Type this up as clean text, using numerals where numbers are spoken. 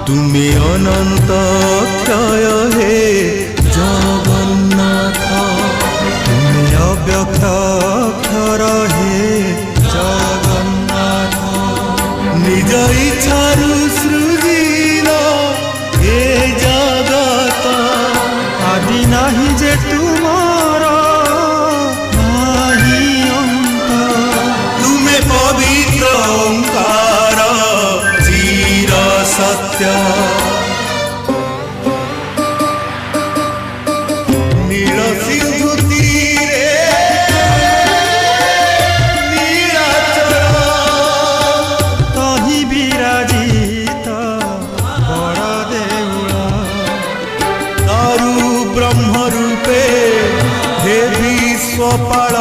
তুমি অনন্ত ক্ষয় হে জগন্নাথ, তুমি অব্যক্ত অক্ষর হে জগন্নাথ। নিজ ইচ্ছারু সৃজিল এ জগত, আদি নাহি যে তুমার নাহি অন্ত। তুমে পবিত্র ওঙ্কার চির সত্য, নীল সিন্ধু তীরে নীলাচল, তহি বিরাজিত বড় দেউল। দারু ব্রহ্ম রূপে হে বিশ্বপাল,